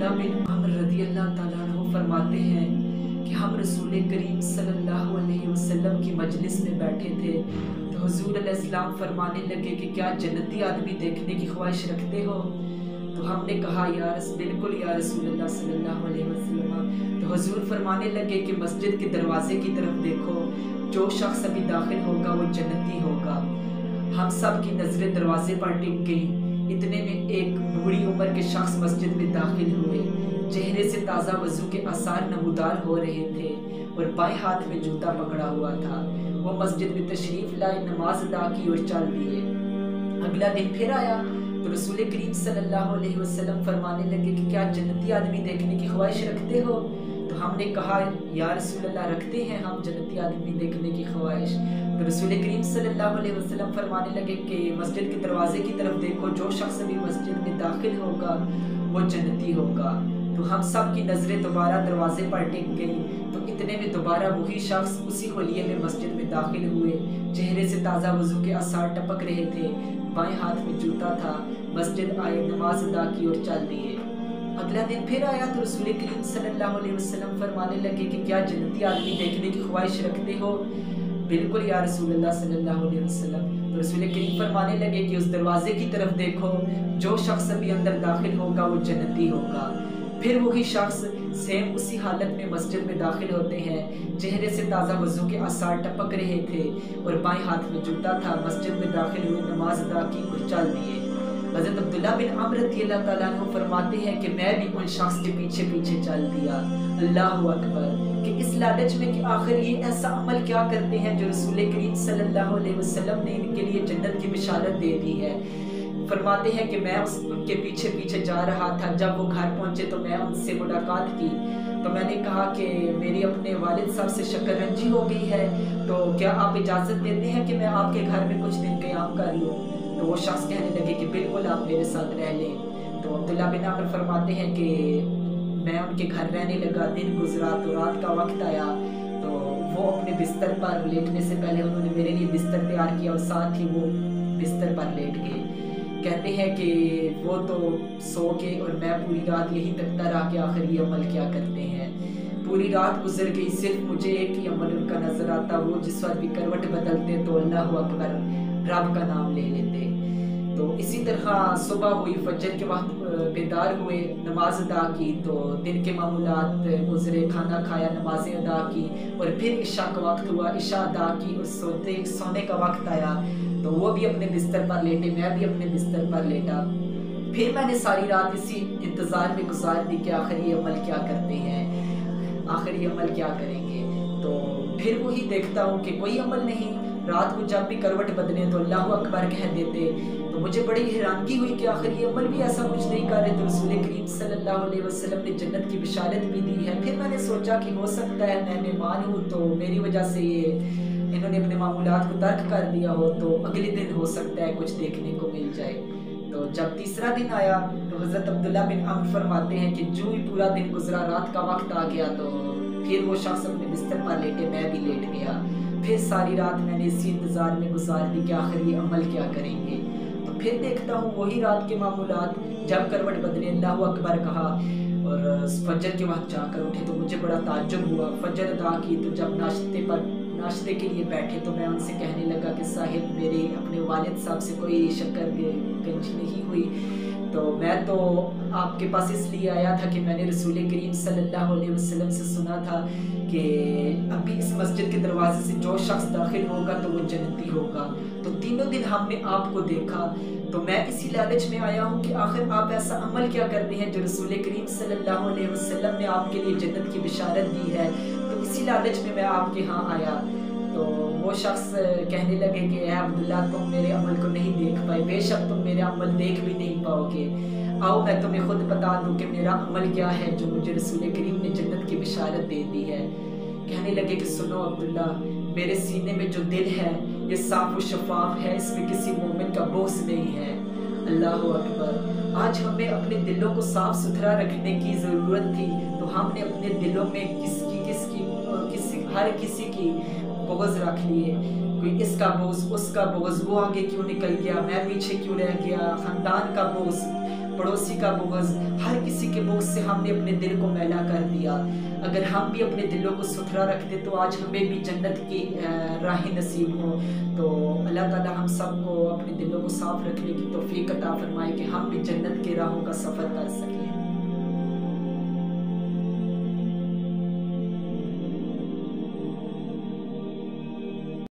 अब्दुल्ला बिन अमर रज़ी अल्लाह ताला अन्हु फरमाते हैं कि हम रसूल करीम सल्लल्लाहु अलैहि वसल्लम की मजलिस में बैठे थे तो हुजूर अलैहिस्सलाम फरमाने लगे कि क्या जन्नती आदमी देखने की ख्वाहिश रखते हो? तो हमने कहा बिल्कुल या रसूलल्लाह सल्लल्लाहु अलैहि वसल्लम। तो हुजूर फरमाने लगे कि मस्जिद के दरवाजे की तरफ देखो, जो शख्स अभी दाखिल होगा वो जन्नती होगा। हम सब की नजरें दरवाजे पर टिक गई। इतने में एक बूढ़ी उम्र के शख्स मस्जिद में दाखिल हुए। चेहरे से ताज़ा वजू के आसार नमूदार हो रहे थे और बाएं हाथ में जूता पकड़ा हुआ था। वो मस्जिद में तशरीफ लाए, नमाज अदा की और चल दिए। अगला दिन फिर आया तो रसूल करीम सल्लल्लाहु अलैहि वसल्लम फरमाने लगे कि क्या जन्नती आदमी देखने की ख्वाहिश रखते हो? तो हमने कहा या रसूलल्लाह रखते हैं हम जन्नती आदमी देखने की ख्वाहिश। तो रसूल करीम सल्लल्लाहु अलैहि वसल्लम फरमाने लगे कि मस्जिद के दरवाजे की तरफ देखो, जो शख्स अभी मस्जिद में दाखिल होगा वो जन्नती होगा। तो हम सब की नज़रें दोबारा दरवाजे पर टिक गई। तो इतने में दोबारा वही शख्स उसी होलिये में मस्जिद में दाखिल हुए। चेहरे से ताज़ा वजू के आसार टपक रहे थे, बाएं हाथ में जूता था। मस्जिद आए, नमाज अदा की और चल दिए। अगला दिन फिर आया तो रसूल करीम सल्लल्लाहु अलैहि वसल्लम फरमाने लगे कि क्या जन्नती आदमी देखने की ख्वाहिश रखते हो? बिल्कुल या रसूलल्लाह सल्लल्लाहु अलैहि वसल्लम। तो रसूल करीम फरमाने लगे कि उस दरवाजे की तरफ देखो, जो शख्स अभी अंदर दाखिल होगा वो जन्नती होगा। फिर वही शख्स सेम उसी हालत में मस्जिद में दाखिल होते हैं। चेहरे से ताज़ा वजू के आसार टपक रहे थे और बाएं हाथ में जूता था। मस्जिद में दाखिल हुए, नमाज अदा की और चल दिए। हज़रत अब्दुल्ला बिन अमर रज़ी अल्लाह ताला अन्हु फरमाते हैं कि मैं भी उन शख्स के पीछे पीछे चल दिया। अल्लाहु अकबर, कि इस लालच में कि आखिर ये ऐसा अमल क्या करते हैं जो रसूल करीम सल्लल्लाहु अलैहि वसल्लम ने इनके लिए जन्नत की बिशारत दे दी है। फरमाते हैं कि मैं उनके पीछे पीछे जा रहा था। जब वो घर पहुंचे तो मैं उनसे मुलाकात की तो मैंने कहा कि मेरी अपने वालिद साहब से शकरंजी हो गई है, तो क्या आप इजाज़त देते हैं कि मैं आपके घर में कुछ दिन क़याम कर लूँ? तो वो शख्स कहने लगे कि बिल्कुल आप मेरे साथ रह लें। तो अब्दुल्ला बिन अमर फरमाते हैं कि मैं उनके घर रहने लगा। दिन गुजरा तो रात का वक्त आया तो वो अपने बिस्तर पर लेटने से पहले उन्होंने मेरे लिए बिस्तर तैयार किया और साथ ही वो बिस्तर पर लेट गए। कहते हैं कि वो तो सो के और मैं पूरी रात यही तकता रहा कि आखिर ये अमल क्या करते हैं। पूरी रात गुजर गई, सिर्फ मुझे एक ही अमल उनका नजर आता, वो जिस वक्त भी करवट बदलते तो अल्लाहु अकबर रब का नाम ले लेते। तो इसी तरह सुबह हुई, फजर के वक्त बेदार हुए, नमाज अदा की तो दिन के मामूलात गुजरे, खाना खाया, नमाजें अदा की और फिर इशा का वक्त हुआ, इशा अदा की और सोने का वक्त आया तो वो भी अपने बिस्तर पर लेटे, मैं भी अपने बिस्तर पर लेटा। फिर मैंने सारी रात इसी इंतज़ार में गुजार दी कि आखिर ये अमल क्या करते हैं, आखिर ये अमल क्या करेंगे। तो फिर वही देखता हूँ कि कोई अमल नहीं। रात को जब भी करवट बदले तो अल्लाहु अकबर कह देते। तो मुझे बड़ी हैरानगी हुई कि आखिर ये अमल भी ऐसा कुछ नहीं कर रहे। तो रसूल करीम सल्लल्लाहु अलैहि वसल्लम ने जन्नत की बिशारत भी दी है। फिर मैंने सोचा कि हो सकता है मैं मेहमान हूँ तो मेरी वजह से ये इन्होंने अपने मामूलात को तर्क कर दिया हो, तो अगले दिन हो सकता है कुछ देखने को मिल जाए। तो जब तीसरा दिन आया तो हज़रत अब्दुल्ला बिन अमर फरमाते हैं कि जो ही पूरा दिन गुजरा, रात का वक्त आ गया तो फिर वो शख्स अपने बिस्तर पर लेटे, मैं भी लेट गया। फिर सारी रात मैंने इसी इंतज़ार में गुजार दी कि आखिर ये अमल क्या करेंगे। तो फिर देखता हूँ वही रात के मामूलात, जब करवट बदले अल्लाहु अकबर कहा और फजर के वक्त जाकर उठे तो मुझे बड़ा ताज्जुब हुआ। फजर अदा की तो जब नाश्ते के लिए बैठे तो मैं उनसे कहने लगा कि साहिब मेरे अपने वालिद साहब से कोई शकरगंजी नहीं हुई, तो मैं तो आपके पास इसलिए आया था कि मैंने रसूल करीम सल्लल्लाहु अलैहि वसल्लम से सुना था कि अभी इस मस्जिद के दरवाजे से जो शख्स दाखिल होगा तो वो जन्नती होगा। तो तीनों दिन हमने आपको देखा तो मैं इसी लालच में आया हूँ कि आखिर आप ऐसा अमल क्या करते हैं जो रसूल करीम सल्लल्लाहु अलैहि वसल्लम ने आपके लिए जन्नत की बिशारत दी है। तो इसी लालच में मैं आपके यहाँ आया। तो वो शख्स कहने लगे कि अब्दुल्ला तुम मेरे अमल को नहीं देख पाए, बेशक तुम मेरे अमल देख भी नहीं पाओगे। आओ मैं तुम्हें खुद बता दूं कि मेरा अमल क्या है जो मुझे रसूल करीम ने जन्नत की बिशारत दे दी है। कहने लगे कि सुनो अब्दुल्ला, मेरे सीने में जो दिल है ये साफ और शफाफ है, इसमें किसी मोमिन का बोझ नहीं है। अल्लाहु अकबर। आज हमें अपने दिलों को साफ सुथरा रखने की ज़रूरत थी तो हमने अपने दिलों में हर किसी की बोझ रख लिए। کوئی اس کا بغض، اس کا بغض، وہ آگے کیوں نکل گیا، میں پیچھے کیوں رہ گیا، خاندان کا بغض، پڑوسی کا بغض، ہر کسی کے بغض سے ہم نے اپنے دل کو میلا کر دیا۔ اگر ہم بھی اپنے دلوں کو ستھرا رکھتے تو آج ہمیں بھی جنت کی راہیں نصیب ہوں۔ تو اللہ تعالی ہم سب کو اپنے دلوں کو صاف رکھنے کی توفیق عطا فرمائے کہ ہم بھی جنت کے راہوں کا سفر کر سکیں۔